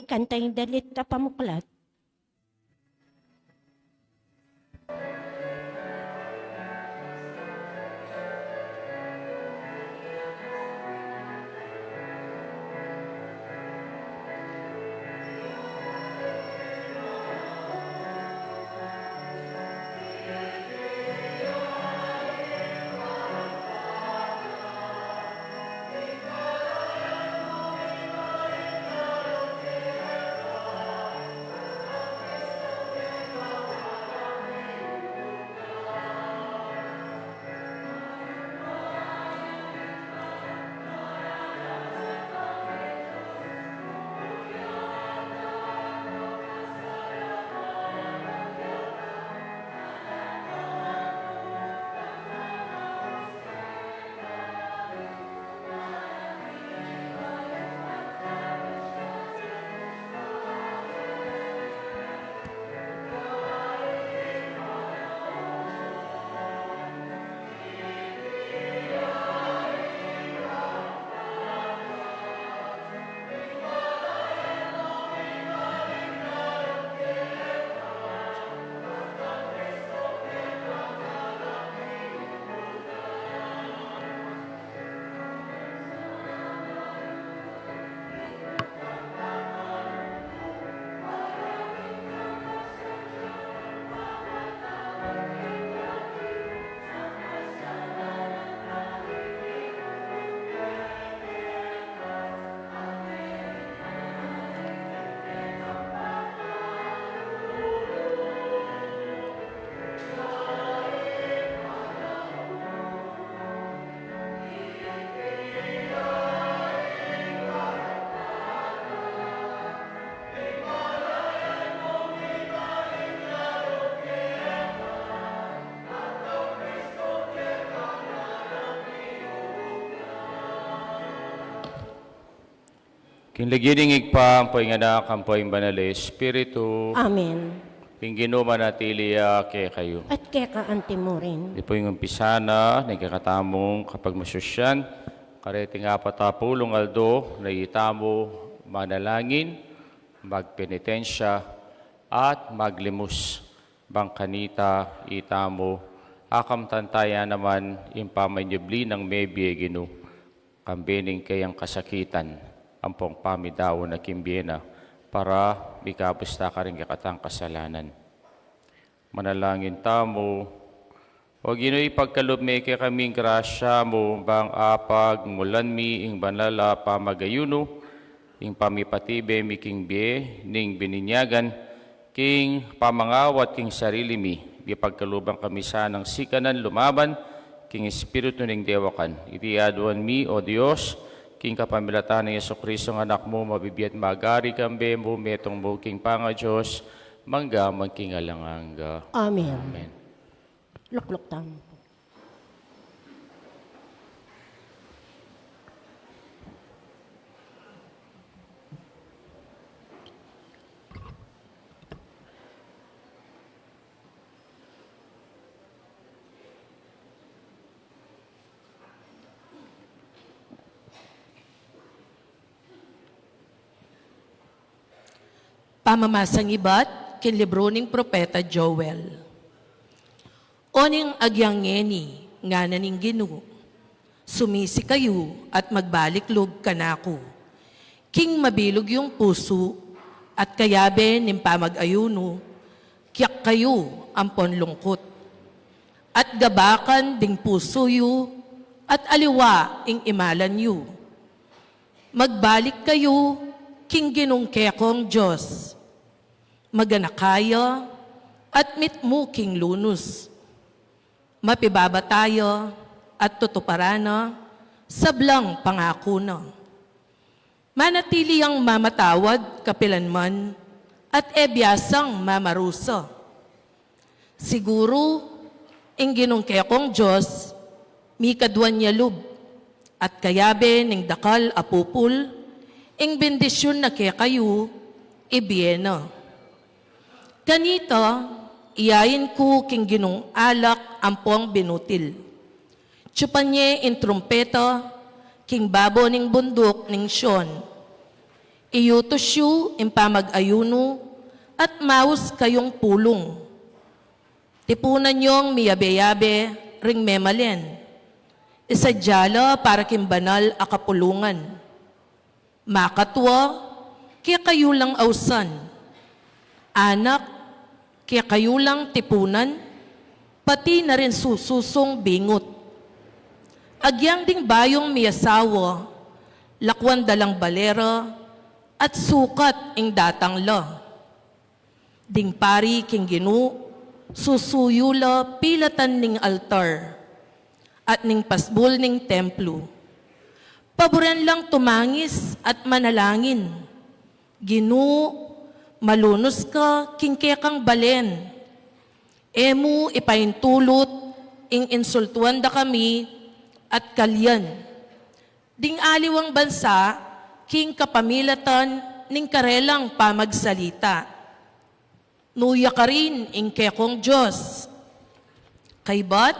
kantay dalit ta pamuklat. Kinlagining igpa, ang poinganak, ang poing banal Espiritu, Amen. pinggino manatiliya kay kayo. At kaya kaanti mo rin. Di po yung umpisana, nagkakatamong kapag masusyan, kareting apatapulong aldo, na itamo manalangin, magpenitensya, at maglimus. Bangkanita, itamo, akam tantaya naman, impamanyubli ng mebye ginu, kambening kayang kasakitan, ampong pamidaw na kimbyena, para mikabusta ka rin kakatang kasalanan. Manalangin tamo, o gino'y pagkalob me kay kaming grasya mo, bang apag mulan mi ing banala pamagayuno, ing pamipatibe mi king bie, ning bininyagan, king pamangawat king sarili mi, di pagkalubang kami sanang sikanan lumaban, king espiritu ning dewakan. Iti aduan mi, o Diyos, king kapamilatan ng Yesukristo ng anak mo, mabibiyat magari kambe mo, metong mo king panga Diyos, mangga magking alanganga. Amen. Amen. Lukluk tamo. Pamamasang ibat, kin libro ning Propeta Joel. Oning agyangeni, nga naning Ginoo, sumisi kayo at magbaliklog kanako. King mabilog yung puso, at kayabe ning pamag-ayuno, kiyak kayo ampon lungkot. At gabakan ding puso yu, at aliwa ing imalan yu. Magbalik kayo, king ginungkekong Diyos, maganakaya at mitmo king lunus. Mapibaba tayo at tutuparana, sablang pangako na. Manatili ang mamatawad kapilanman at ebyasang mamarusa. Siguro, ing ginungkekong Diyos, mi kadwan niya lub, at kayabe ning dakal apupul, ing bendisyon na kaya kayo, ibiyena. Ganito, iyayin ko king ginong alak ampong binutil. Tsupanye in trumpeta, king babo ning bundok ning Sion. Iyutos yu impamag-ayuno at maus kayong pulong. Tipunan niyong miyabe-yabe ring memalen. Isadyala para kimbanal akapulungan. Makatwa, kaya kayo lang ausan. Anak, kaya kayo lang tipunan, pati na rin sususong bingot. Agyang ding bayong miyasawa, lakwan dalang balera, at sukat ing datang la. Ding pari king ginu, susuyula pilatan ning altar, at ning pasbul ning templo. Paboran lang tumangis at manalangin. Ginu, malunos ka kingkekang balen. Emu ipaintulot, ing insultuan da kami, at kalyan. Ding aliwang bansa, king kapamilatan, ning karelang pamagsalita. Nuya ka rin, ing kekong Diyos. Kay bat,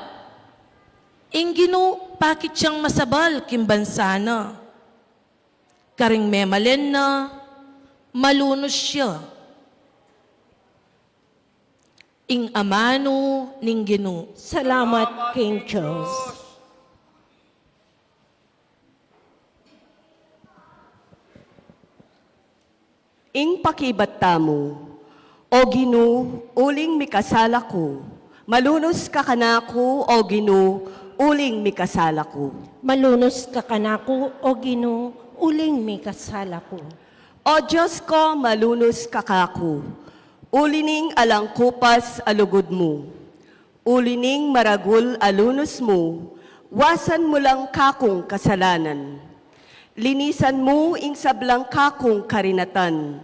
ing ginu, pakit siyang masabal, kimbansa na. Karing memalen na, malunos siya. Ing amano ning ginu. Salamat, King Diyos. Ing pakibat tamo, o Ginu, uling mikasala ko. Malunos ka kanako, o Ginu, uling mikasala ko. Malunos ka kanako, o Ginoo, uling may kasala ko. O Diyos ko, malunos ka kako. Ulining alangkupas alugod mo. Ulining maragul alunos mo. Wasan mo lang kakong kasalanan. Linisan mo ing sablang kakong karinatan.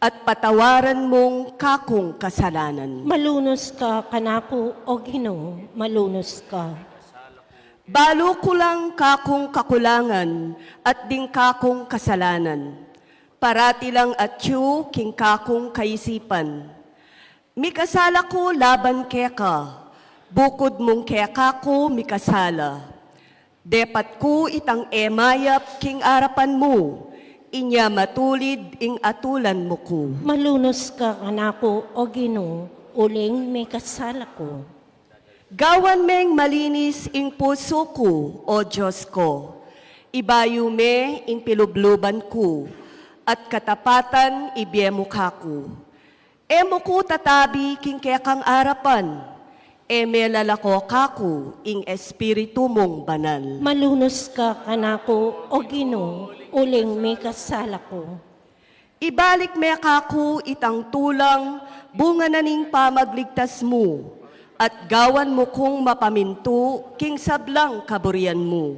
At patawaran mong kakong kasalanan. Malunos ka kanako, o Ginoo, malunos ka. Balo ko lang kakong kakulangan at ding kakong kasalanan. Parati lang at yu king kakong kaisipan. Mikasala ko laban keka, bukod mong keka ko mikasala. Depat ko itang emayap king arapan mo, inya matulid ing atulan mo ko. Malunos ka kanako, o Ginoo, uling may kasala ko. Gawan meng malinis ing puso ko, o Diyos ko. Ibayo me ing pilubluban ko, at katapatan ibyemo kako. Emo ko tatabi king kekang arapan, eme lalako kako ing espiritu mong banal. Malunos ka kanako, o Ginoo, uling may kasala ko. Ibalik me kako itang tulang, bunga na ning pamagligtas mo, at gawan mo kong mapaminto king sablang kaburian mo.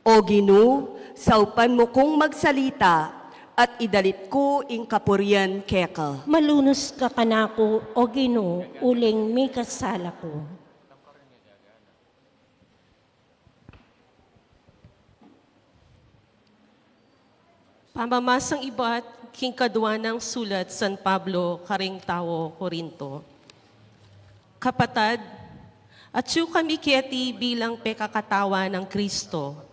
O Ginu, saupan mo kong magsalita, at idalit ko ing kapurian keka. Malunos ka kanako, o Ginoo, uling may kasala ko. Pamamasang iba't king kadwa ng sulat San Pablo, karing tao, Korinto. Kapatad, at siyo kami keti bilang pekakatawa ng Kristo.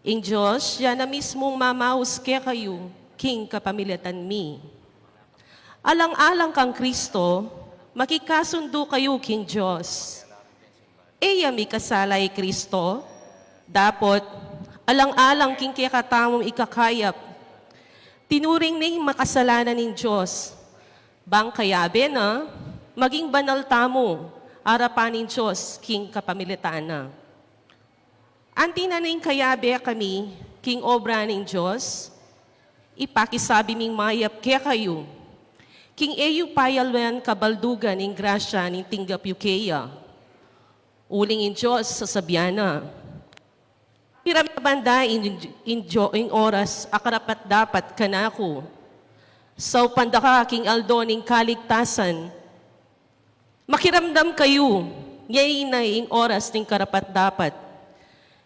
Ing Diyos, yan na mismong mamaus kaya kayo, king kapamilatan mi. Alang-alang kang Kristo, makikasundo kayo, king Diyos. Eya mi kasalay Kristo, dapat alang-alang king kaya katamong ikakayap. Tinuring ning makasalanan ng Diyos. Bang kayabe na, maging banal tamo, arapan ng Diyos, king kapamilitaan na. Anti na ning kayabe kami, king obra ng Diyos, ipakisabi ming mayap kaya kayo, king eyu payalwan kabaldugan ng grasya ng tinggap yukeya. Uling in Diyos sa sabyana. Piramabanda in oras akarapat dapat kanako. So pandaka king aldo ning kaligtasan. Makiramdam kayo, ngayon na ing oras ning karapat dapat.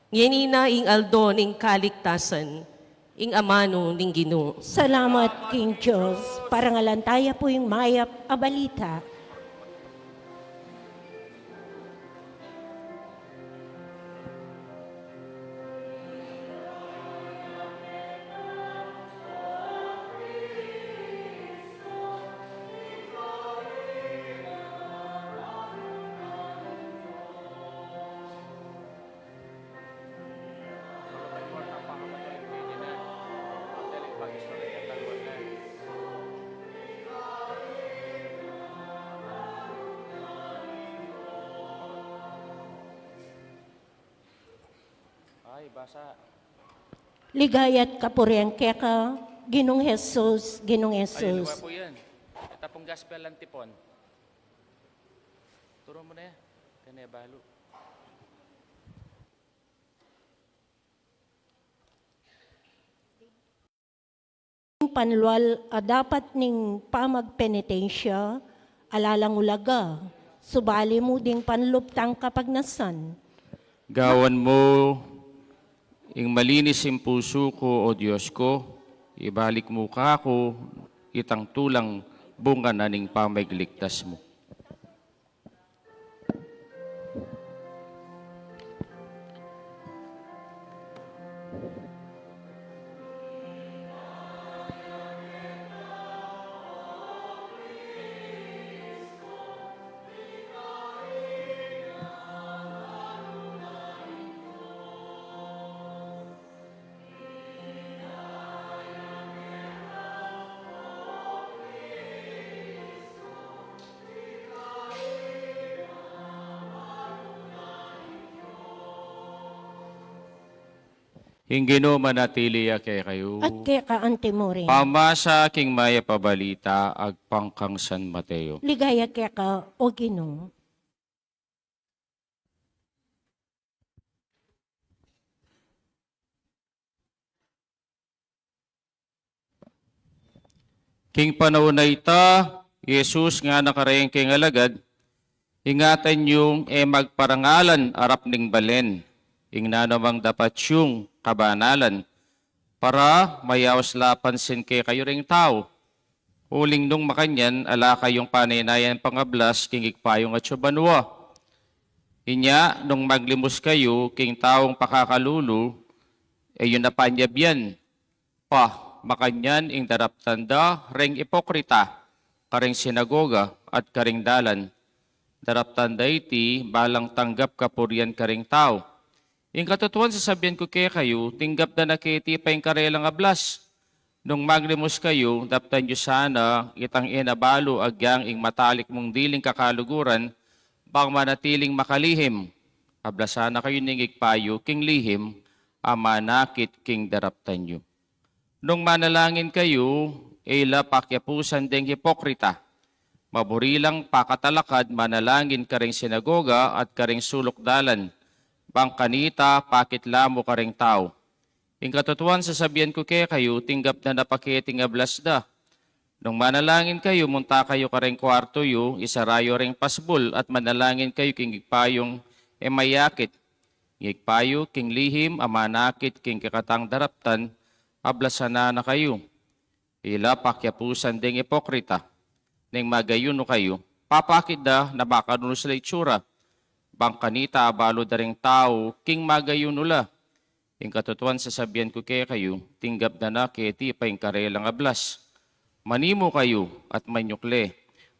Ngayon na ing aldo ning kaligtasan, ing amano ning Ginoo. Salamat, King Diyos. Parangalantaya po yung mayap abalita. Ay, basa. Ligayat kapurian keka, Ginong Jesus, Ginong Ay, luwa Jesus. po yan. Ito pong gospel antipon. Turo mo na yan. Kanya balo. Panlual dapat ning pamagpenitensya, alalang ulaga, subali mo ding panluptang kapagnasan. Gawan mo, ing malinis yung puso ko, O Diyos ko, ibalik mo ka ako, itang tulang bunga na ning pamagligtas mo. Hinggino manatili kay kayo. At keka antimore. Pamasa king maya pabalita, agpangkang San Mateo. Ligaya keka, o Ginoo. King panahon na ita, Jesus nga nakarayang king alagad, ingatan yung magparangalan arap ning balen. Ing nanamang dapat yung kabanalan para mayawas lapansin kay kayo ring tao. Uling nung makanyan, ala kayong panaynayan pangablas, king ikpayong at subanwa. Inya, nung maglimos kayo, king taong pakakalulu, yun na panyabyan. Makanyan ing daraptanda, ring ipokrita, karing sinagoga at karing dalan. Daraptanda iti, balang tanggap kapurian karing tao. Ing katutuan sasabihan ko kaya kayo, tinggap na nakiti pa yung karelang ablas. Nung maglimos kayo, daptan nyo sana itang inabalo agyang ing matalik mong diling kakaluguran, bang manatiling makalihim. Ablasana kayo ningig payo, king lihim, amanakit king daraptan nyo. Nung manalangin kayo, ila pakyapusan ding hipokrita. Maburilang pakatalakad, manalangin karing sinagoga at karing sulok dalan. Bang kanita, pakit lamo karing tao. Ing katutuan sasabihan ko kaya kayo, tinggap na napakiting ablas da. Nung manalangin kayo, munta kayo karing kwarto yu, isarayo ring pasbol at manalangin kayo king igpayong mayakit. Igpayo, king lihim, amanakit, king kakatang daraptan, ablasana na kayo. Ila pakyapusan ding ipokrita. Ning magayuno kayo, papakit da na baka nuno sila itsura. Bang kanita, abalo da ring tao, king magayunula. Ing katutuan sasabihan ko kaya kayo, tinggap na na keti pa ing karelang ablas. Manimo kayo at manyukle,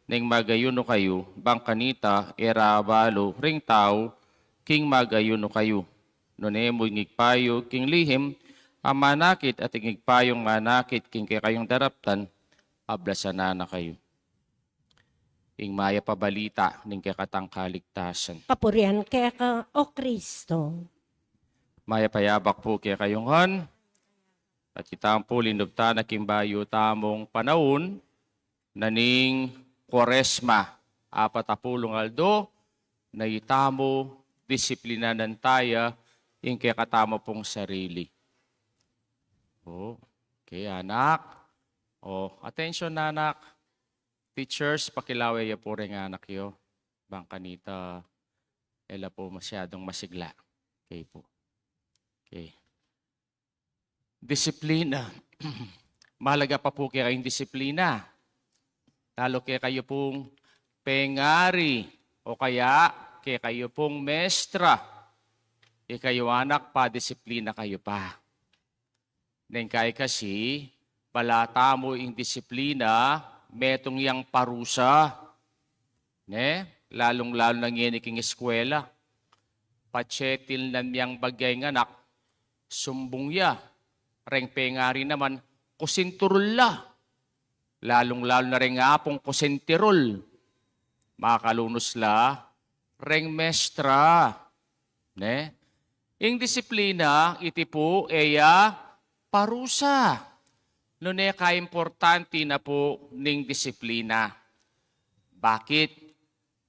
ning magayuno kayo, bang kanita, era abalo ring tao, king magayuno kayo. Nunemo ngigpayo, king lihim, amanakit at ngigpayong manakit, king kayong daraptan, ablasana na kayo. Ing maya pabalita ning kakatang kaligtasan. Kapurian keka, o Kristo. Maya payabak po kaya kayong han. At kitang po linubta na kimbayo tamong panahon naning Kwaresma. 40 aldo na itamo disiplinanan taya ing kaya katamo pong sarili. Okay, anak. Attention na anak. Teachers, pakilaway ya po rin anak yo. Bang kanita, ela po masyadong masigla. Okay po. Okay. Disiplina. Mahalaga pa po kaya kayong disiplina. Lalo kaya kayo pong pengari o kaya kayo pong mestra. Kayo anak pa, disiplina kayo pa. Neng kaya kasi, balata mo yung disiplina, metong yang parusa. Lalong-lalo nang yeniking eskwela. Patsetil na niyang bagay ng anak, sumbong ya. Reng pengari naman, kusinturul la. Lalong-lalo na rin apong kusintirol. Makalunos la, reng mestra. Ing disiplina, iti po parusa. Nune ka-importante na po ning disiplina. Bakit?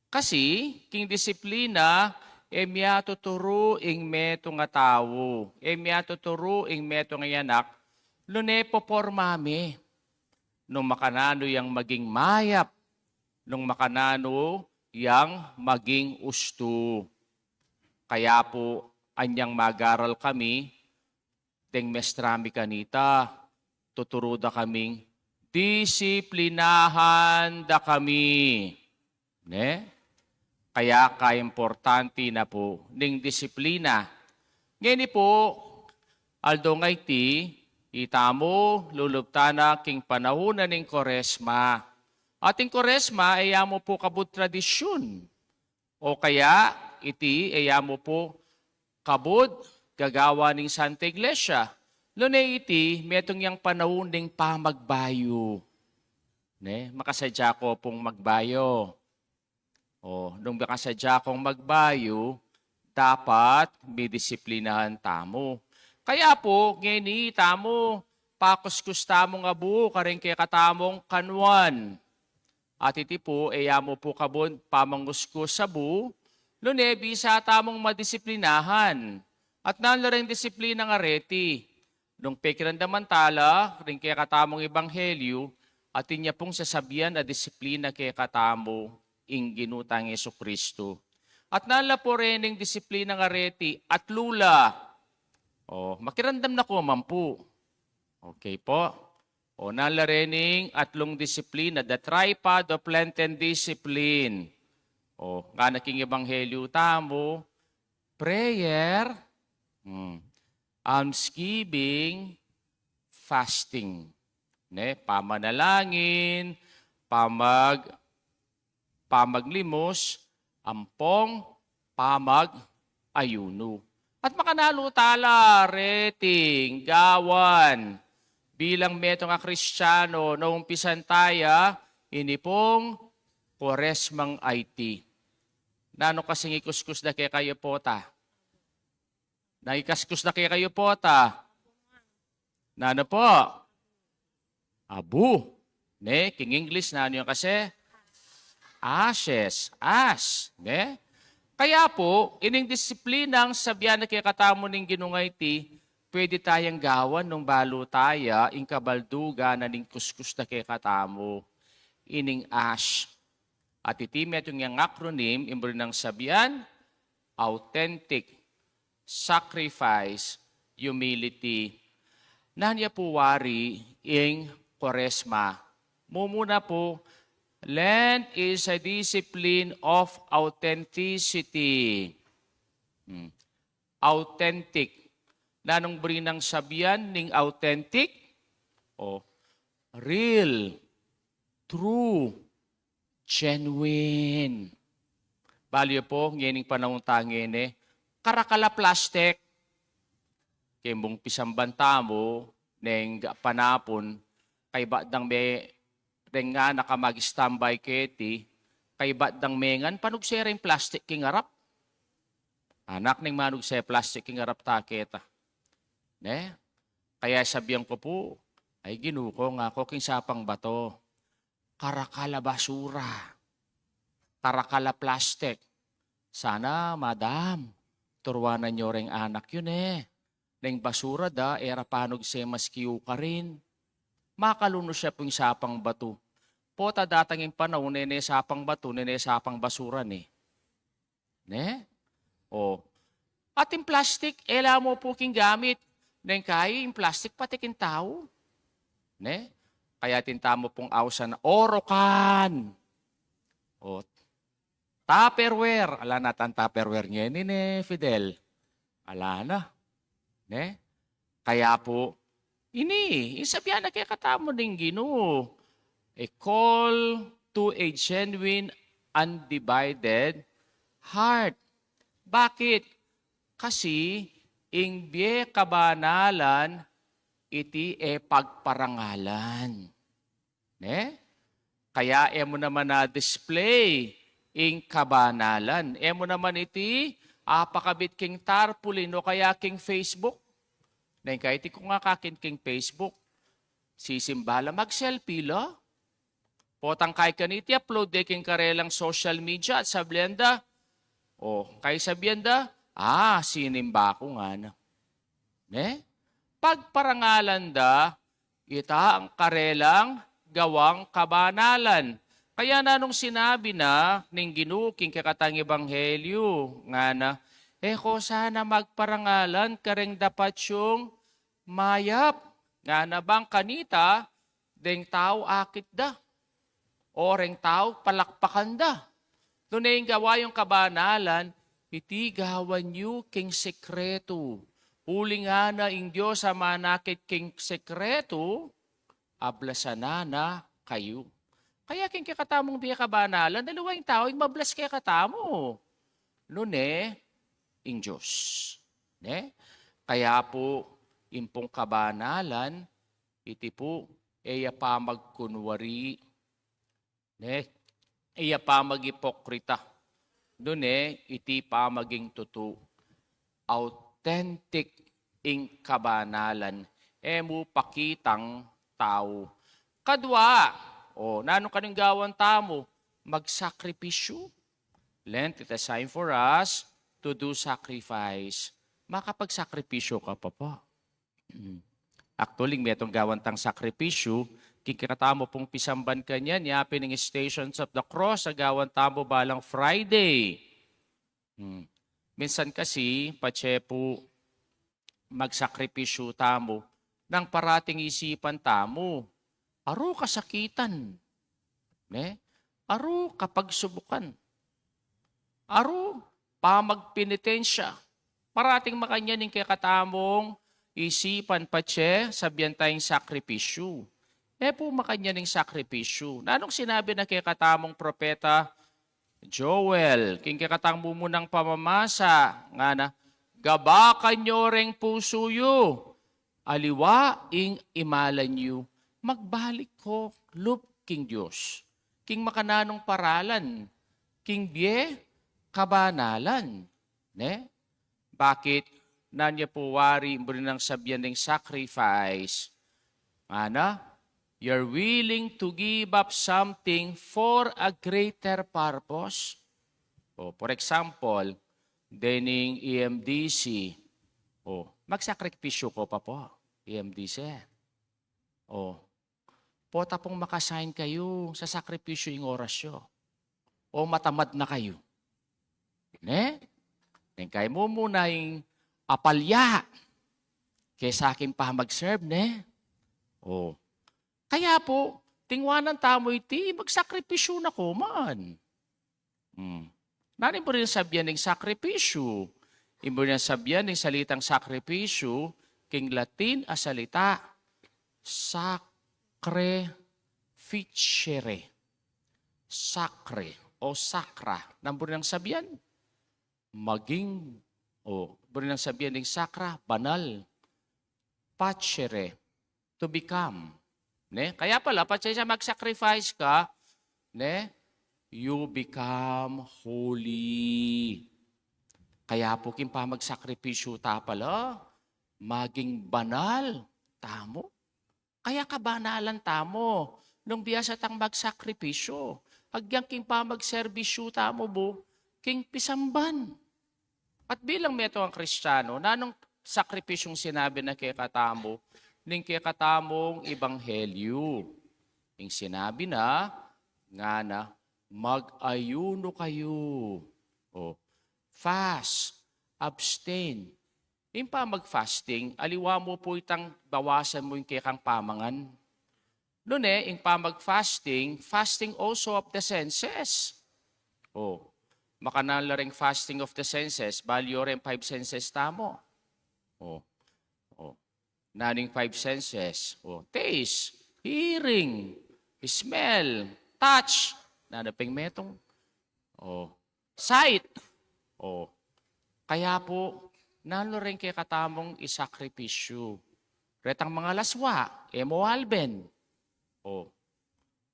Kasi, king disiplina, miya tuturo ing meto nga tao. Miya tuturo ing meto nga yanak, nune popormame. Nung makanano yang maging mayap, nung makanano yang maging usto. Kaya po, anyang magaral kami, deng mestrami kanita, tuturo da kaming disiplinahan da kami. Ne? Kaya ka-importante na po ning disiplina. Ngayon po, aldo ngay ti, itamo, lulubtana king panahon ning Koresma. Ating Koresma, mo po kabut tradisyon. O kaya, iti, mo po kabut gagawa ning Santa Iglesia. Lunay iti, metong yang panahon ning pamagbayo. Ne? Makasadya ko pong magbayo. O, nung makasadya kong magbayo, dapat may disiplinahan tamo. Kaya po, ngayon tamo, pakuskus tamo nga bu, karing kaya katamong kanwan. At iti po, mo po kabon pamanguskus sa bu, lunay bisa tamong madisiplinahan. At nanlaring disiplina nga reti. Nung pekilandamantala, rin kaya katamong ebanghelyo, at inya pong sasabihan na disiplina kaya katamo ing ginutang Jesucristo. At nala po rin ng disiplina nga reti at lula. O, makirandam na ko man po. Okay po. O, nala rin atlong disiplina, the tripod of Lenten discipline. O, nga naking ebanghelyo tamo, prayer, almsgiving, fasting. Ne, pamanalangin, pamaglimos, ampong, ayuno. At makanalo tala, reting, gawan, bilang meto nga Kristiyano, noong pisantaya, inipong Koresmang IT. Nano kasing ikuskus na kaya kayo po ta? Naikaskus na kaya kayo po ta? Nano po? Abu. Ne, king English na ano yung kasi? Ashes. As. Ne? Kaya po, ining disiplinang sabihan na kaya katamo ning ginungay ti, pwede tayang gawan nung balo taya, ing kabalduga na ning kuskus na kaya katamo, ining ash. At itimet yung acronym, imbro ng sabihan, authentic, sacrifice, humility. Nanya po wari, ing Koresma. Mumuna po, Lent is a discipline of authenticity. Authentic. Nanong brinang sabihan ning authentic? O, real, true, genuine. Balyo po, ngayon panahon tangin karakala plastic. Kembong pisambanta mo, neng panapon, kay badang may nga nakamag-standby keti, kay badang mengan, panugsera yung plastic king harap. Anak ning manugsera plastic king harap taketa. Ne? Kaya sabihan ko po, ay ginuko nga ako king sapang bato. Karakala basura. Karakala plastic. Sana, madam, turwanan nyo ring anak yun Neng basura da, era panog se maskiw ka rin. Makaluno siya pong sapang bato. Pota datanging panahon, nene sapang bato, nene sapang basura Ne? O. Ating plastic, ela mo po king gamit. Neng kayo, yung plastic patikin tao. Ne? Kaya tintamo pong awsan na orokan. O. Tupperware. Ala na tan Tupperware niya. Fidel. Ala na. Ne? Kaya po, isabihan na kaya katamo ng Ginoo. A call to a genuine, undivided heart. Bakit? Kasi, ing biye kabanalan, iti pagparangalan. Ne? Kaya mo naman na display ing kabanalan. Mo naman iti apakabit king tarpaulin o kaya king Facebook. Na kahit ko nga kakin king Facebook, sisimbala mag-selfie lo. Potang kay kaniti upload de king karelang social media at sablenda. O, kay sablenda, sinimba ko nga na. Ne? Pagparangalan da, ita ang karelang gawang kabanalan. Kaya na nung sinabi na, ning ginuking kakatang ebanghelyo, nga na, ko sana magparangalan, kareng dapat yung mayap. Nga na bang kanita, deng tao akit da. O reng tao palakpakan da. Doon na yung gawa yung kabanalan, iti gawan nyo king sekreto. Uli nga na ing Diyos sa manakit king sekreto, ablasana na kayo. Kaya king kakatamong biya kabanalan, dalawa yung tao, yung mablas kaya katamo. Noon ing Diyos. Ne? Kaya po, impong kabanalan, iti po, eya pa magkunwari, ne? Eya pa mag-ipokrita. Doon iti pa maging totoo. Authentic ing kabanalan. Mo pakitang tao. Kadwa, nanong kanong gawan tamo? Magsakripisyo. Lent, it is time for us to do sacrifice. Makapagsakripisyo ka pa pa. Actually, may itong gawan tang sakripisyo, kikatamo pong pisamban kanya, niyapi ng Stations of the Cross, sa gawan tamo balang Friday. Minsan kasi, po magsakripisyo tamo, nang parating isipan tamo, aro kasakitan, ne? Aro kapagsubukan, aro pamagpenitensya, parating makanyaning kay katamong isipan sabihan tayong sakripisyo. Po makanyaning sakripisyo. Nanong sinabi na kay katamong propeta Joel, king kakatang mumunang pamamasa, nga na, gabakan nyo reng puso yu, aliwa ing imalan yu, magbalik ko, lup king Diyos, king makananong paralan, king biye, kabanalan. Ne? Bakit? Nanya po wari, mo rin ang sabihan ng sacrifice. Ana? You're willing to give up something for a greater purpose. For example, dening EMDC. Magsakripisyo ko pa po, EMDC. Pota pong makasign kayo sa sakripisyo yung orasyo. Matamad na kayo. Ne? Kaya mo muna yung apalya kaysa akin pa mag-serve, ne? Kaya po, tingwanan tamo iti, magsakripisyo na ko man. Narin po rin sabihan ng sakripisyo. Imbo rin sabihan ng salitang sakripisyo, king Latin a salita, sacrificere. Sacre o sacra. Nambro rin sabihan, maging, bro rin sabihan ng sacra, banal. Facere, to become. Ne? Kaya pala, pati siya mag-sacrifice ka, ne? You become holy. Kaya po kimpa magsakripisyo ta pala, maging banal. Tamo. Kaya kabanalan tamo. Nung biyasa tang magsakripisyo, agyang kimpa magserbisyo tamo bo, king pisamban. At bilang meto ang Kristiyano, nanong sakripisyong sinabi na kay katamo, ning kay katamong ebanghelyo. Yung sinabi na, nga na, mag-ayuno kayo. Fast, abstain. Yung pa mag-fasting, aliwa mo po itang bawasan mo yung kay kang pamangan. Noon yung pa mag-fasting, fasting also of the senses. Makanala ring fasting of the senses, balyo rin 5 senses tamo. Naning 5 senses. Taste, hearing, smell, touch, nanaping metong, sight. Kaya po, nalo rin kay katamong isakripisyo. Retang mga laswa, moalben.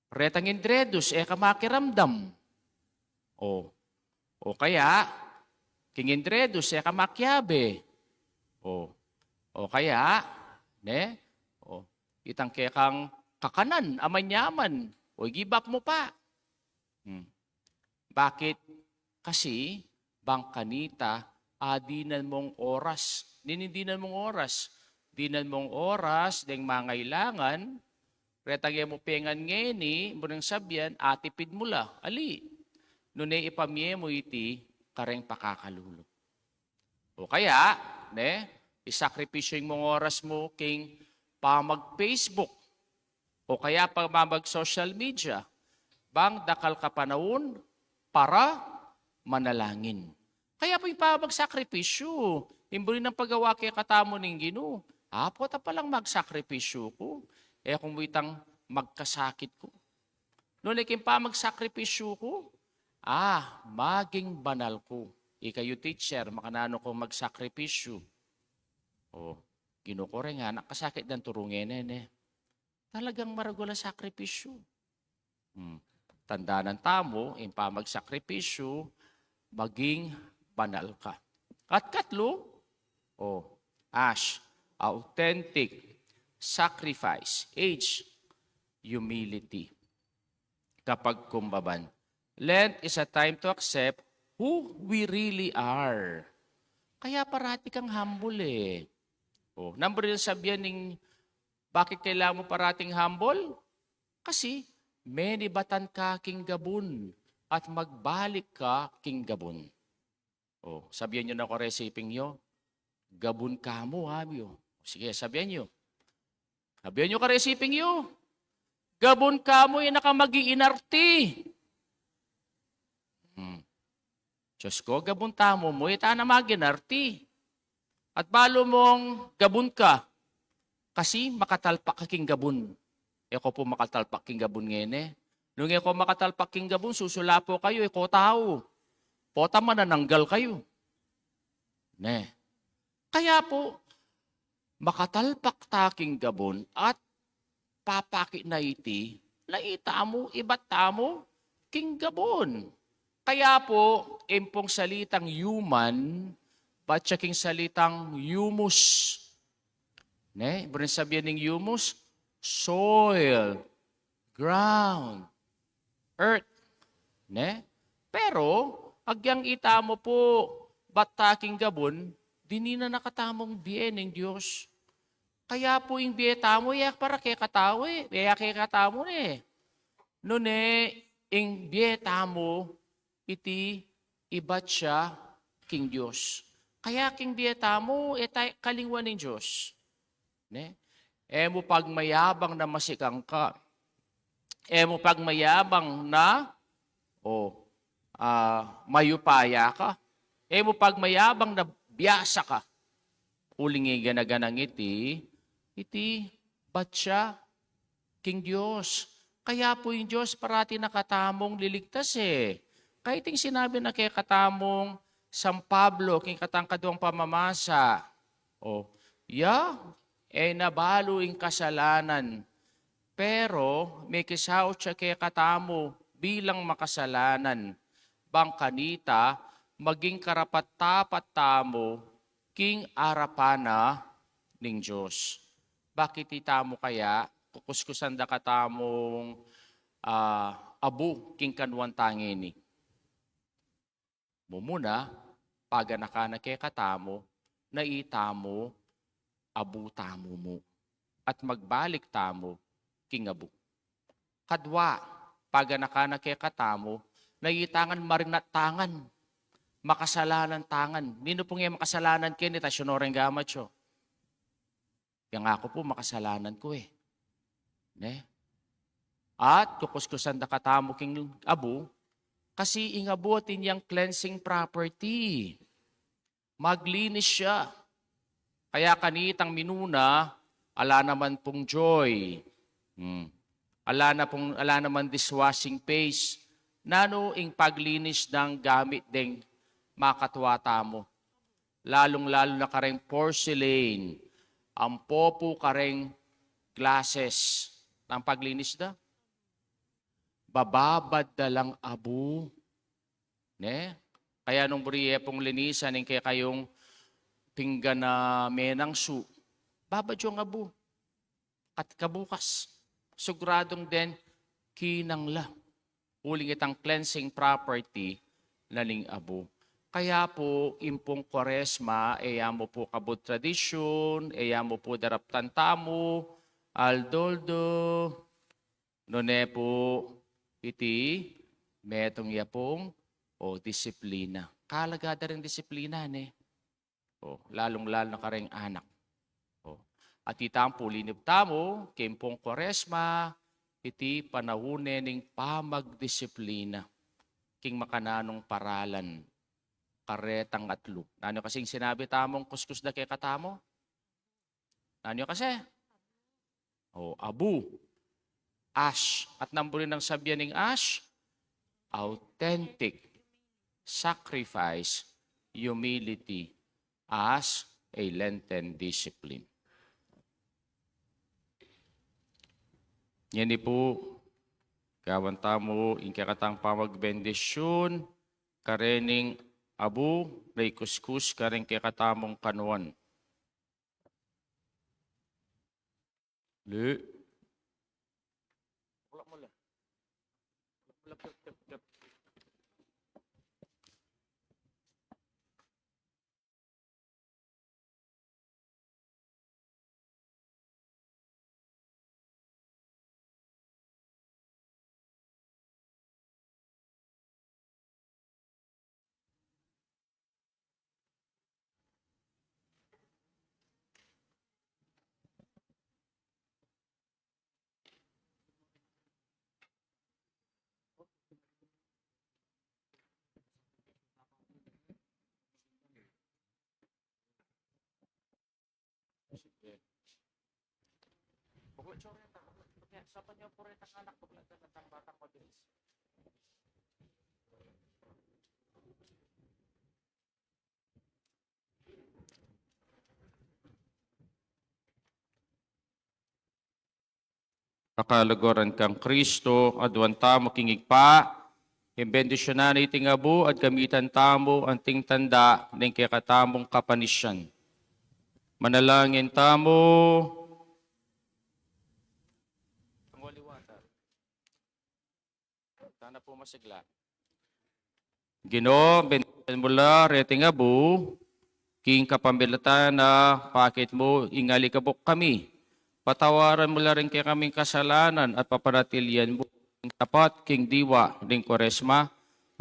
Retang indredus, kamakiramdam. Kaya, king Indredo, siya kamakyabe. O kaya, ne? Itang kekang kakanan, amanyaman. O give up mo pa. Bakit? Kasi, bangkanita, dinan mong oras. Dinan mong oras. Dinan mong oras, deng mangailangan, retagya mo pengan ngeni, munang sabyan, atipid mo la. Ali, nunay ipamye mo iti, kareng pakakalulo. O kaya, ne, isakripisyo yung mga oras mo king pamag-Facebook. O kaya pamag-social media. Bang dakal ka panahon para manalangin. Kaya po yung pamagsakripisyo. Imbuli ng paggawa kaya katamo ng Ginoo. Pota palang magsakripisyo ko. Kung itang magkasakit ko. Noon ikin pa magsakripisyo ko, maging banal ko. Ikayo teacher, makanano ko magsakripisyo. Ginoo ko rin nga, nakasakit ng turungin Talagang maragula sakripisyo. Tanda ng tamo, yung pa magsakripisyo, maging banal ka. At katlo, authentic sacrifice, age, humility. Kapag kumbaban. Lent is a time to accept who we really are. Kaya parati kang humble Number yun sabihan ng bakit kailangan mo parating humble? Kasi many batan ka king gabun at magbalik ka king gabun. Sabihan nyo na ko resiping nyo, gabun ka mo habyo. Sige, sabihan nyo. Sabihan nyo ka resiping nyo. Gabon ka mo, nakamag-iinarti. Diyos ko, gabon tamo mo, na mag-inarti. At balo mong gabon ka, kasi makatalpak ka king gabon. Eko po makatalpak king gabon ngayon Nung eko makatalpak king gabon, susula po kayo, eko tao. Pota manananggal kayo. Kaya po, makatalpak taking gabon at papaki na iti, naita mo, iba't tamo, king gabon. Kaya po, impong salitang human, ba't king salitang humus? Ibig sabihin ng humus, soil, ground, earth. Pero, agyang ita mo po, ba't taking gabon, di na nakatamong bien ng Diyos. Kaya po yung biyeta mo, para kay katawe. Kay katamo Noon yung biyeta mo, iti ibat siya king Diyos. Kaya king biyeta mo, kalingwan ng Diyos. Mo pag mayabang na masikang ka. Mo pag mayabang na, mayupaya ka. Mo pag mayabang na biyasa ka, uling ganaganang iti batya, king Diyos. Kaya po yung Diyos parati nakatamong liligtas Kahit yung sinabi na kay katamong San Pablo, king katangkaduang pamamasa, nabalo yung kasalanan. Pero may kisaw siya kay katamo bilang makasalanan. Bangkanita, maging karapat-tapat tamo, king arapana ning Diyos. Bakit itamo kaya? Kukuskusan da katamong abu, king kanuan tangini. Mumuna, paganakana kay katamo, na itamo, abu tamo mo. At magbalik tamo, king abu. Kadwa, paganakana kay katamo, na itangan marinat tangan, makasalanan tangan. Nino pong yung makasalanan kayo ni Tasyonoreng Gamacho? Yang ako po makasalanan ko At kukuskusan da katamo king abu, kasi ingabutin yung cleansing property. Maglinis siya. Kaya kanitang minuna, ala naman pong joy. Ala naman dishwashing paste. Nano ing paglinis ng gamit ding makatwata mo. Lalong-lalo na kareng porcelain, ang popo kareng glasses ng paglinis da. Bababad da lang abu. Kaya nung buriye pong linisan, ng kaya kayong pinggan na menang su, babadyo nga bu. At kabukas, sugradong den, kinangla. Uling itang cleansing property na ning abu. Kaya po, impong Kwaresma, mo po kabut tradisyon, mo po daraptan tamo, aldoldo, none po iti, metong yapong, o disiplina. Kalagada rin disiplina, O, lalong-lalo na kareng anak. O, at itang pulinib tamo, kimpong Kwaresma, iti panahune ning pamagdisiplina, king makananong paralan, karetang atlo. Nano kasing sinabi tamong kuskus na kay katamo? Nano kasi? O, abu, ash. At namburin ng sabyan ng ash, authentic sacrifice, humility, as a Lenten discipline. Yan po, kawan tamo, inkakatang pamagbendisyon, karening abu, ray kuskus, kareng kakatamong kanuan. Le. Wala mo lang. Kakalagoran kang Kristo, adwan tamo kingigpa, imbendisyonan iting abu, at gamitan tamo ang ting tanda ng kakatamong kapanisyan. Manalangin tamo. Ang waliwata. Sana po masigla. Ginoo, bendisyon mula, reting abu, king kapamilata na pakit mo, ingali kabok kami. Patawaran mo rin kay kaming kasalanan at papanatilyan mo king tapat, king diwa, king Kwaresma,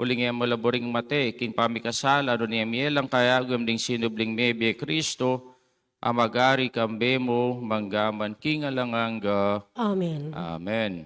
uling mo laboring mate, king pamikasala, doon lang kaya gum ding sinubling mebe Kristo, amagari kambe mo, manggaman king alanganga. Amen. Amen.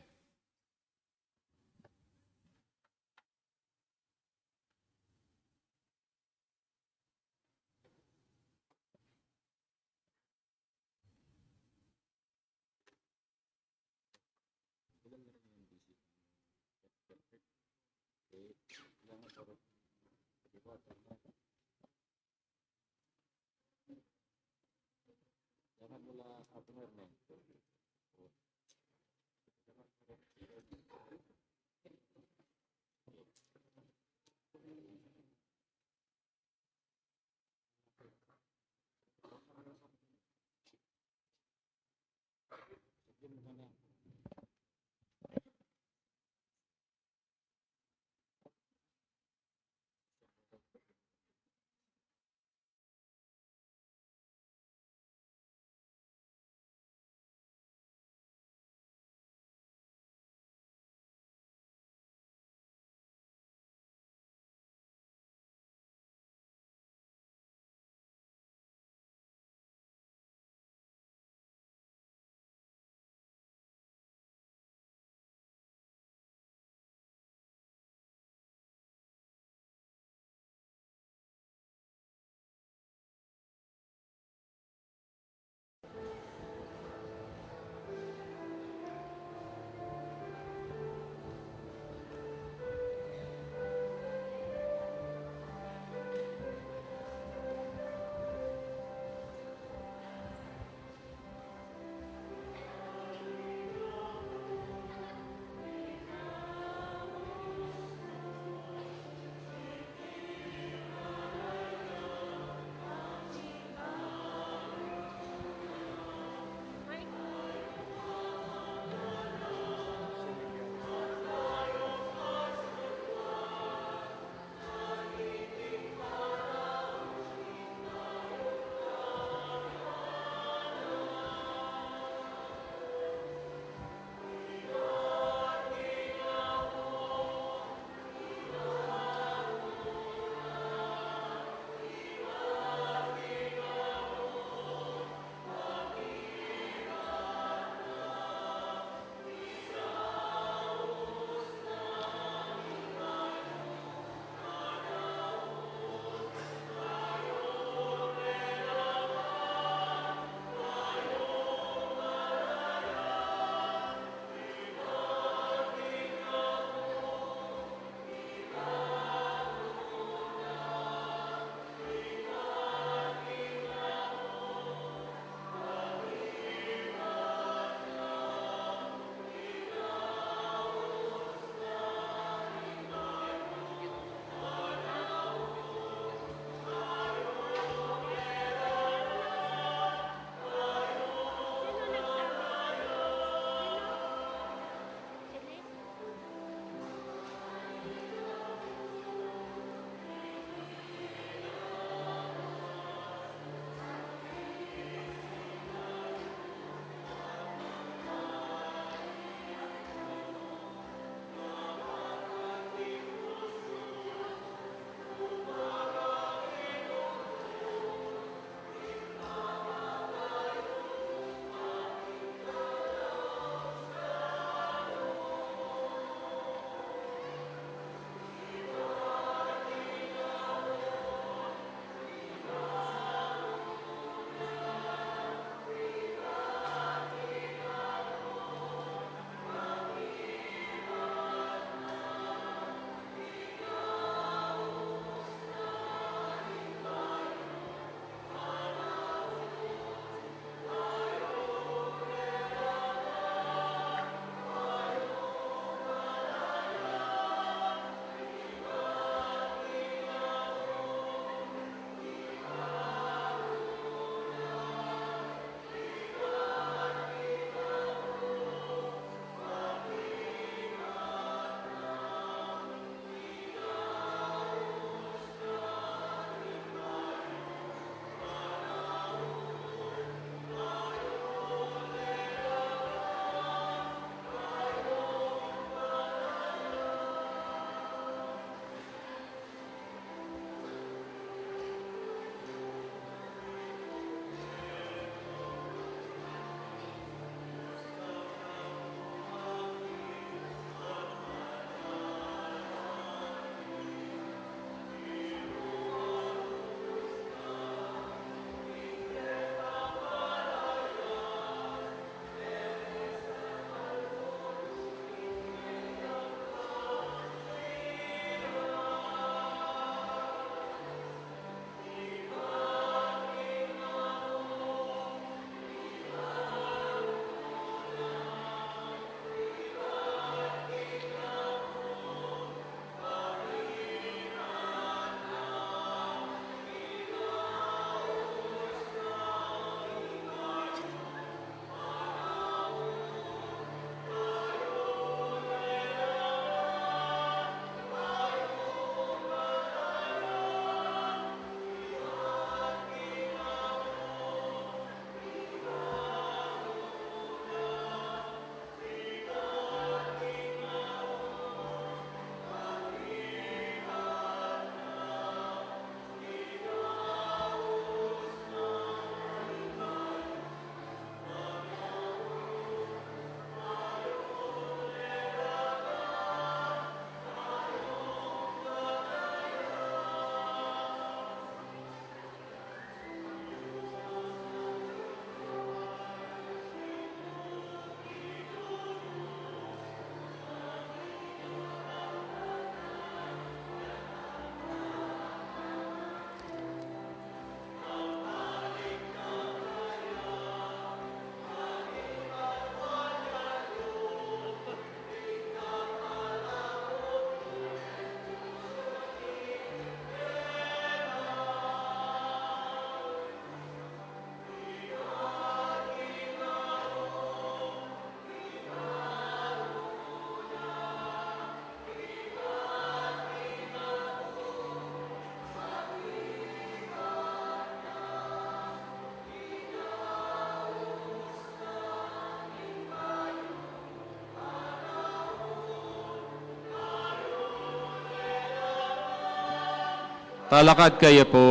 Talakad kayo po.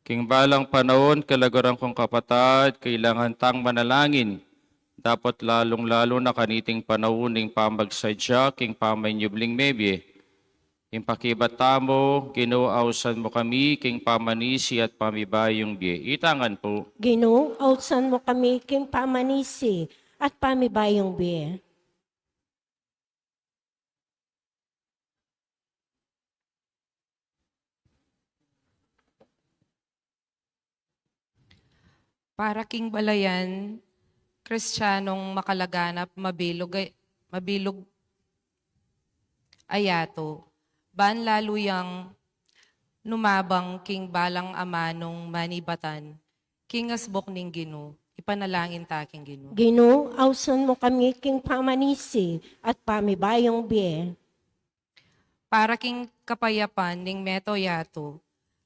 King balang panahon, kalagaran kong kapatid, kailangan tang manalangin. Dapat lalong-lalo na kaniting panahon pamagsadya, king pamanyubling mebye. King pakibatamo, ginuawsan mo kami, king pamanisi at pamibayong bie. Itangan po. Ginoo, awsan mo kami king pamanisi at pamibayong biye. Para king balayan, Kristiyanong makalaganap, mabilog ayato. Ban laluyang numabang king balang amanong manibatan, king asbok ning Ginoo, ipanalangin taking Ginoo. Ginoo, awsan mo kami king pamanisi at pamibayong biye. Para king kapayapan ning meto yato,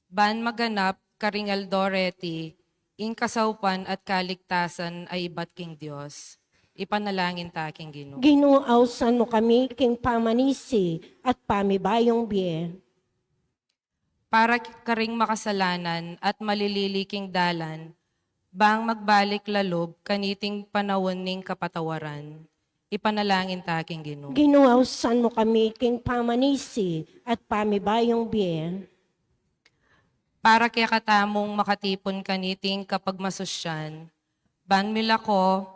ban maganap karingal doreti, ing kasaupan at kaligtasan ay iba't king Dios. Ipanalangin taking Ginoo. Ginoo, awsan mo kami king pamanisi at pamibayong biye. Para karing makasalanan at malililiking dalan, bang magbalik lalob kaniting panawon ning kapatawaran. Ipanalangin taking Ginoo. Ginoo, awsan mo kami king pamanisi at pamibayong biye. Para kaya katamong makatipon kaniting kapag masusyan, ban milako,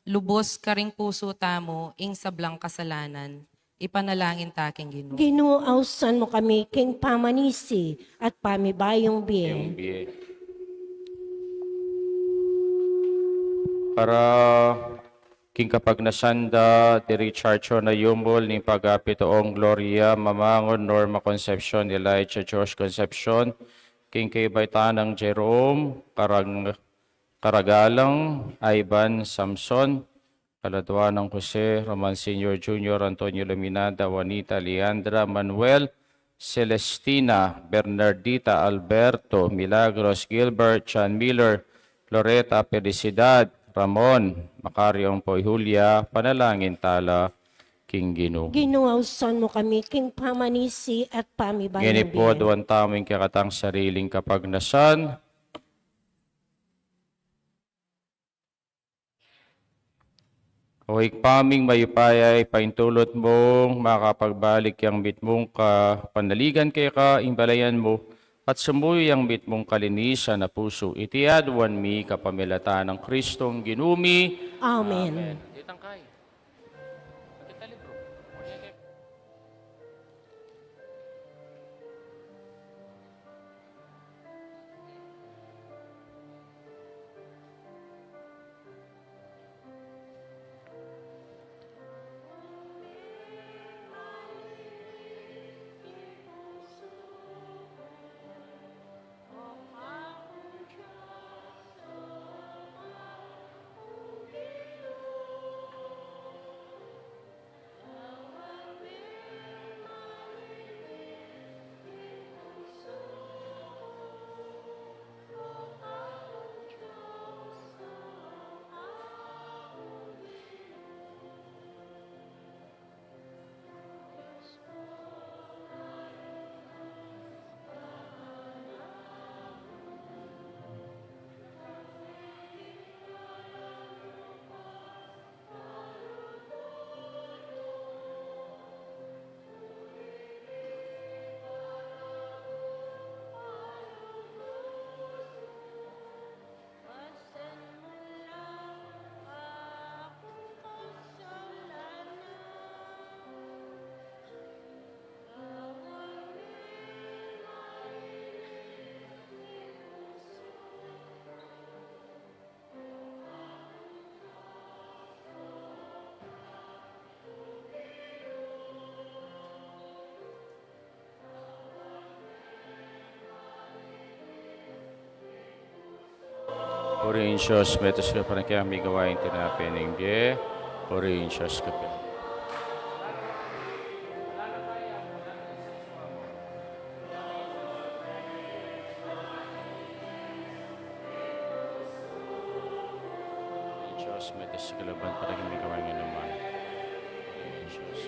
lubos karing puso tamo, ing sablang kasalanan. Ipanalangin taking Ginoo. Ginoo, awsan mo kami king pamanisi at pamibayong biye. Yung bie. Para king kapag nasanda, diri Charcho na yumbol ni pagapitoong Gloria, Mamangon, Norma Concepcion, Elijah Josh Concepcion, king kay Baitanang Jerome, Karagalang, Ivan Samson, Kaladwanang Jose, Roman Sr. Jr., Antonio Luminada, Juanita Leandra, Manuel, Celestina, Bernardita, Alberto, Milagros, Gilbert, Chan Miller, Loretta, Felicidad, Ramon, Macario Poy Julia, panalangin tala, King Ginoo. Ginoo, awsan mo kami king pamanisi at pamibayong Ngini po, biye. duwan taming kakatang sariling kapagnasan. O ikpaming mayupayay, paintulot mong makapagbalik yang bitmong panaligan kay ka, imbalayan mo, at sumuyo yang bitmong kalinisan na puso. Itiadwan mi kapamilata ng Kristong ginumi. Amen. Purihin Diyos, metos ka pa rin kaya may gawain tinapin ng biye. Purihin Diyos ka pa. Diyos, metos ka laban para kami gawain ng naman. Purihin Diyos.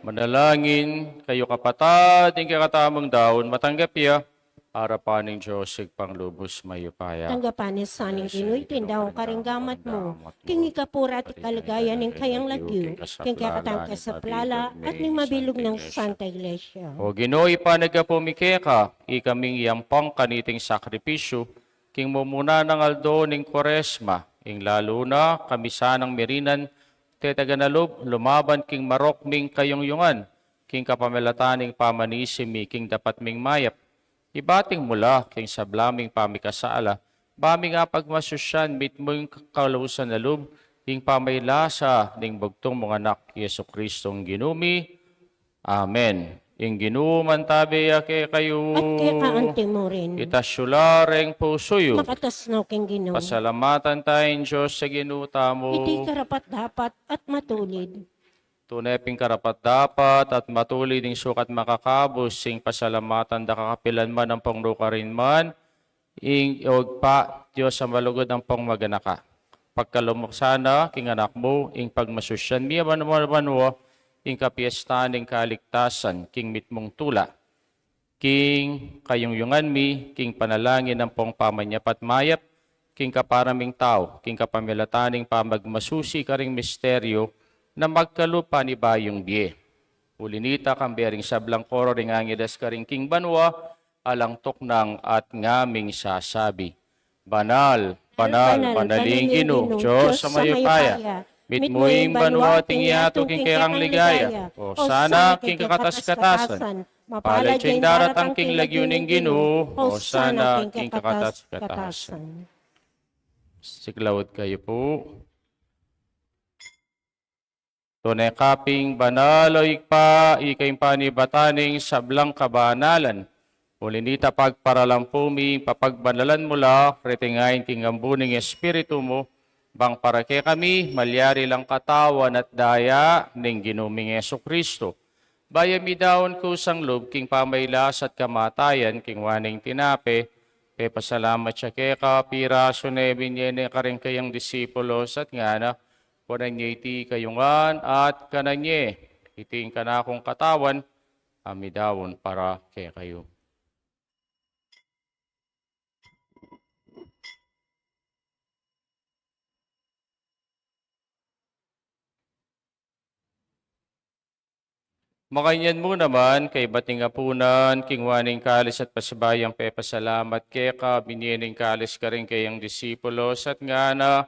Manalangin kayo kapatad, yung kakatamang daon, matanggap iya, harapan ng Diyos, pang-lubos mayupaya. Tanggapan ni Saning Ginoy, tindaw karinggamat mo. King ikapura at kaligaya ng kayang lagyo. King kakatang kasaplala at ning mabilog ng Santa Iglesia. O Ginoo, ipanagapumikeka, ikaming yampang kaniting sakripisyo, king mumuna ng aldo ning Kwaresma, ing lalo na kamisanang merinan, tetaganalob, lumaban king marok ming kayong-yungan, king kapamilataning pamanisimi, king dapat ming mayap. Ibating mula, king sablaming pamikasala, bami nga pagmasusyan, mit mo yung kalusan na loob, king pamaylasa, ning bugtong mga anak, Yesu Kristong ginumi. Amen. Ing ginuman tabi ake kayo, At kaya kaante mo rin. itasyulareng pusoyo. Makatasnaw king Ginoo. Pasalamatan tayong Diyos sa ginuta mo. Iti karapat dapat at matulid. Tunay ping karapat dapat at matulid ng sukat makakabos, sing pasalamatan da kakapilan man ang pangruka rin man, ing iog pa, Diyos sa malugod ang pang maganaka. Pagkalumaksana, king anak mo, ing pagmasusyan, miya manwa, ing kapiestan ing kaligtasan, king mitmong tula. King kayong-yungan mi, king panalangin ng pong pamanyapat mayap, king kaparaming tao, king kapamilataning pamagmasusi karing misteryo, na magkalupa ni bayong biye. Ulinita kang bering sablang koro ring angidas karing king banwa, alang toknang at ngaming sasabi. Banal, banal, banaling Ginoo, Diyos sa mayupaya. Mitmuing banwa ting yato king kayang ligaya. O sana king kakatas-katasan. Mapalad king daratang king lagyuning Ginoo. O sana king kakatas-katasan. Siklawod kayo po. Tunay kaping banal o ikpa, ikayong panibataning sablang kabanalan. Ulinita pagparalampumi, papagbanalan mula, kretingayin king ambuning espiritu mo, bang para kay kami, malyari lang katawan at daya, ning ginuming Yesu Kristo. Bayami daon ko sang loob, king pamaylas at kamatayan, king waning tinape, pe pasalamat siya kay kapiraso na ibinyene karing kayang disipulos at nga na, kunanya iti kayungan at kananye, iting kanakong katawan, amidawon para kay kayo. Makanyan mo naman, kay bating apunan, kingwaning kalis at pasibayang pepasalamat kay ka, binyening kalis ka rin kayang disipulos at nga na,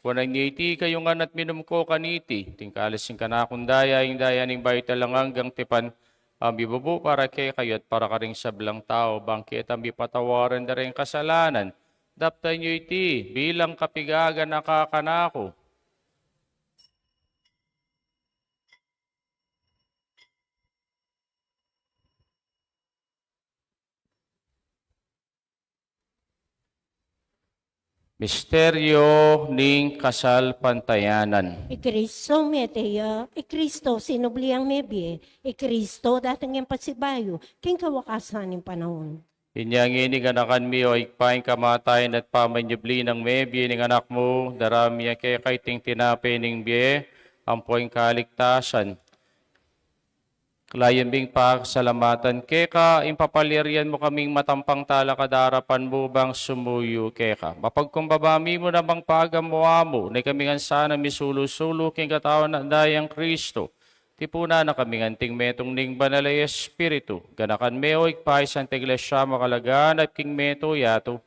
kunang niti kayungan at minum ko kaniti, tingkalis yung kanakundaya, yung daya ning bayta lang hanggang tipan, bibubu para kay kayo at para ka rin sablang tao, bangkit ang bipatawaran na rin kasalanan, dapta nyo iti, bilang kapigaga nakakanako. Misteryo ning kasal pantayanan. Ikristo meteya, Ikristo sinubliang mebye, Ikristo dating yung pasibayo, king kawakasan ng panahon. Inyang ininganakan mi o ikpaing kamatayan at pamanyubli ng mebi ng anak mo, darami kay kaiting tinape ng biye, ampoing kaligtasan. Klayan bing pasalamatan keka, impapalirian mo kaming matampang tala kadarapan mo bang sumuyo keka. Mapagkumbabami mo namang pagamuha mo, na kaming sana misulusulo king katawan na dayang Kristo. Tipuna na kaming anting metong ning banalay Espiritu. Ganakan meoy paisan iglesia makalagaan at king meto yato.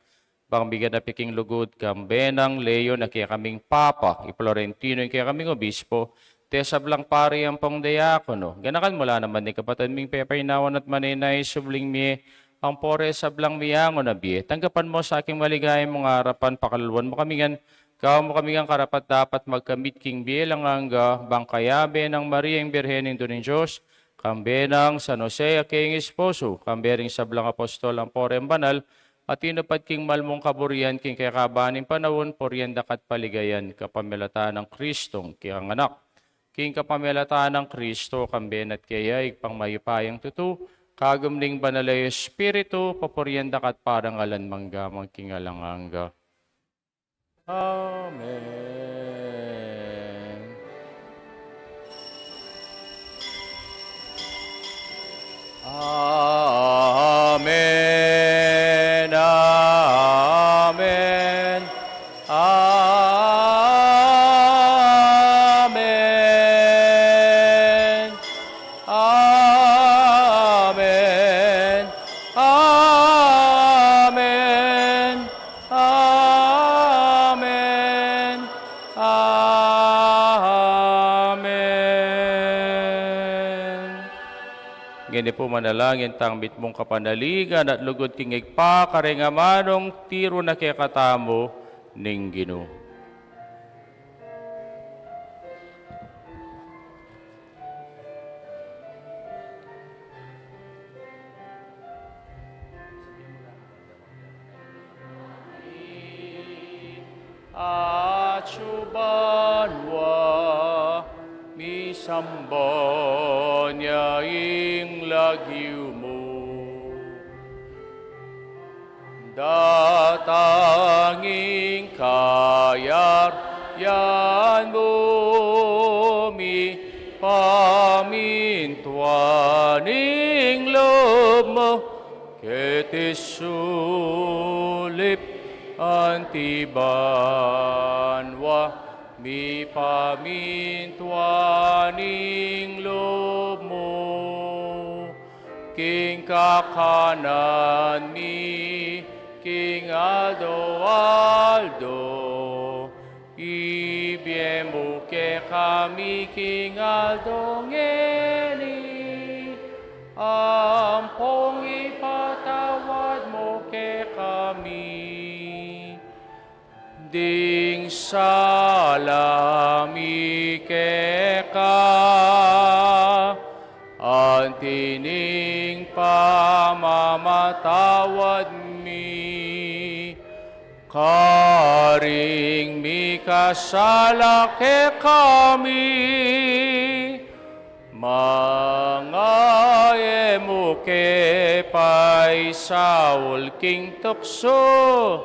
Bang bigan na piking lugod kambenang Leo na kaya kaming Papa, i-Florentino yung kaya kaming Obispo, te sablang pari ang pong diakono. Ganakan mula naman ni kapatid ming pepainawan at maninay subling mi ang pore sablang miyango na biye. Tanggapan mo sa aking maligayang mga harapan, pakaluluan mo kami gan, kao mo kami gan karapat dapat magkamit king biye lang hangga, bangkayabe ng Maria yung Birhenin doon ng Diyos, kambe ng San Jose aking esposo, kambe ring sablang apostol ang pore ang banal, at inupad king malmong kaburian king kakabanin panahon, poryandak at paligayan, kapamilata ng Kristong kiyang anak. King kapamilata ng Kristo, kamben at kaya pang mayupayang tutu, kagumling banalay Espiritu, paporyandak at parangalan manggamang kingalanganga. Amen. Amen. Amen. Amen. Amen. Amen. Amen. Amen. Ngini po manalangin tangbit mong kapanaligan at lugod kingig pa karengamanong tiro na kaya katamo ning Ginoo. Achubanwa misambon yaing lagyu mo. Datanging kayar yan mo mi pamintuaning loob mo ketisulit antibanwa mi pamintuaning loob mo king kakanan mi King Aldo Aldo, ibiemo ke kami King Aldo ngeni, ampong ipatawad mo ke kami. Ding salami ke ka, antining pamamatawad mi. Karing mi kasala ke kami, mga emo ke paisaul king tukso,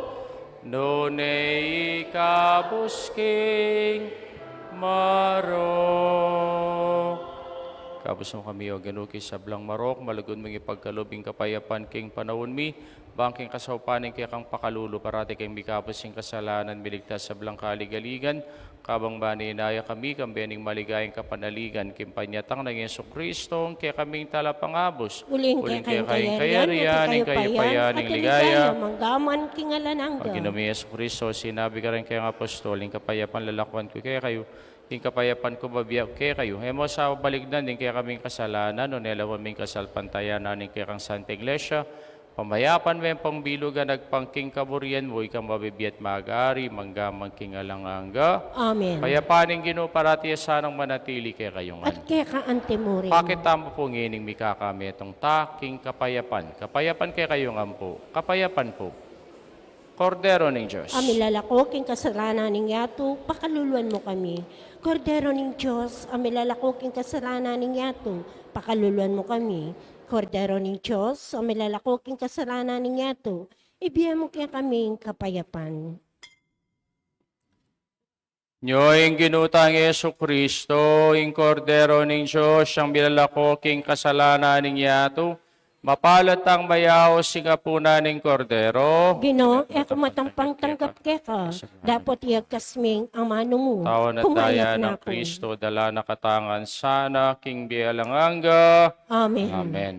nonei kabusking marok. Kabus mo kami o ganuki sablang marok, malagun mong ipagkalubing kapayapan king panahon mi, bangking kasaupaning kaya kang pakalulo, parati kang mikapos yung kasalanan, miligtas sablang kaligaligan, kabang baninaya kami, kambening maligayang kapanaligan, kimpanyatang ng Yesu Kristo, kaya kaming talapangabos, Uling kaya kayong kayarian, kayo payaning ligaya, manggaman kingalanangga. Pag ginumi Yesu Kristo, sinabi ka rin kayong apostol, yung kapayapan lalakuan ko kaya kayo, yung kapayapan ko babiyak kaya kayo. Hemo sa baligdan din kaya kaming kasalanan, no nelawan ming kasalpantayan nanin kaya kang Santa Iglesia, pamayapan mo yung pangbilugan, nagpangking kaburian mo, ikang mabibiyat magari, manggamang kingalanganga. Amen. Payapaning Ginoo parati sanang manatili kaya kayong At kaya ka antemurin. Bakit tamo po ngining mikakami itong taking kapayapan? Kapayapan kaya kayong ampo. Kapayapan po. Kordero ng Diyos. Amilalakok king kasalanan ng yato, pakaluluan mo kami. Kordero ng Diyos, amilalakok king kasalanan ng yato, pakaluluan mo kami. Kordero ng Diyos, amilalakok king kasalanan ng yato, ibigay mo kaya kaming kapayapan. Nyo'y ginutang Yesu Kristo, ing kordero ning Diyos, siyang bilalakoking kasalanan ning yato, mapalat ang mayaw singapuna ning kordero. Ginoo, eko matampang tanggap ke ka. Dapat iyagkasming ang mano mo. Tawan at daya Humayat na ng ako. Kristo, dala na katangan sana, king bialanganga. Amen. Amen.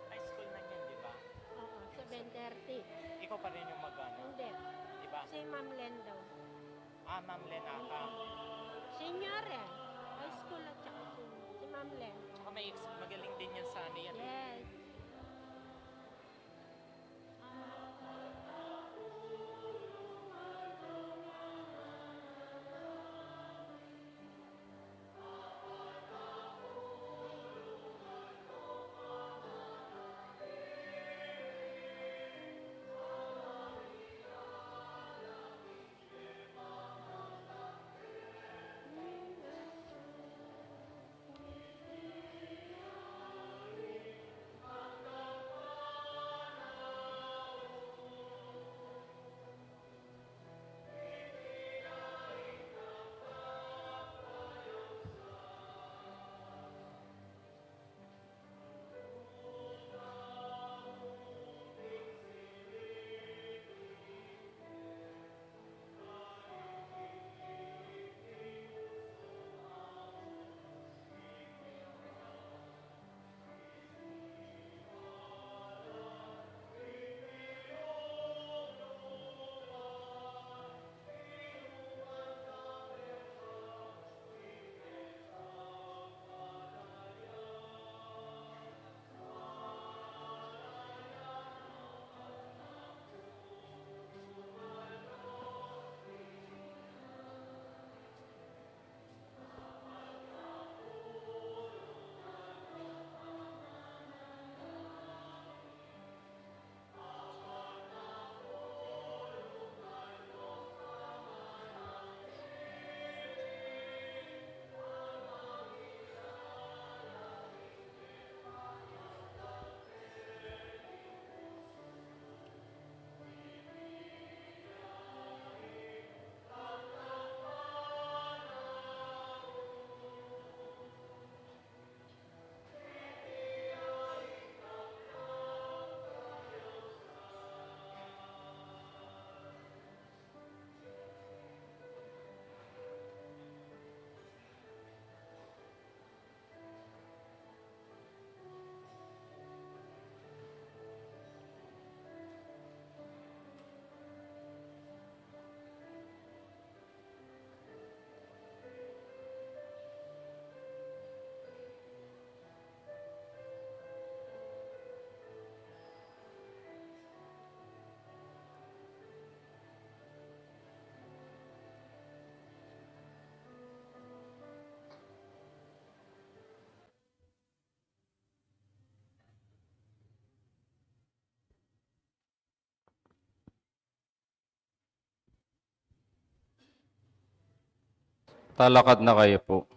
High school na niyan, di ba? Oo, 7:30. Ikaw pa rin yung mag-ano, Hindi. di ba? Si Ma'am Len daw. Ah, Ma'am Lenaka. Senior eh. High school at saka si Ma'am Len. Tsaka magaling din yan sa ano yan. Yes. Talakad na kayo po.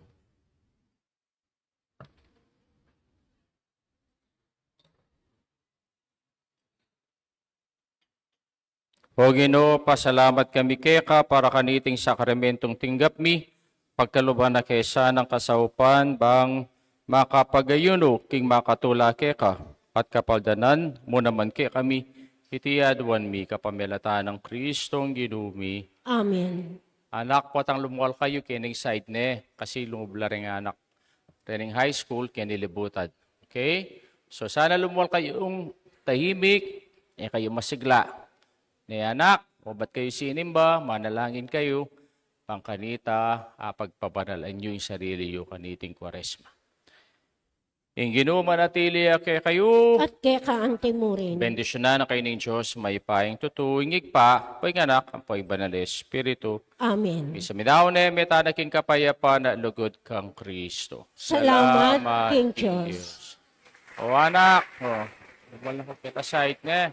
O Ginoo, pasalamat kami keka para kaniting sakramentong tinggap mi, pagkaluban na kesa ng kasaupan, bang makapagayuno king makatula keka, at kapaldanan mo naman ke kami, itiadwan mi kapamilata ng Kristong Ginumi. Amen. Anak, potang lumuwal kayo kining side ne, kasi lumubla rin anak. Training high school, kinilibutad. Okay? So sana lumuwal kayong tahimik, kayo masigla. Ni anak, o ba't kayo sinimba, manalangin kayo, pangkanita, pagpabanalan nyo yung sarili nyo kaniting Kwaresma. Yung Ginoo manatili kay kayo, At kaya ka antimurin. bendisyonan na kayo ng Diyos, may paing tutuingig pa, po'y anak, ang po'y banal na Espiritu. Amen. Isa minaw na metanaking kapayapa na lugod kang Kristo. Salamat, King Diyos. O anak, wala ko kita site na.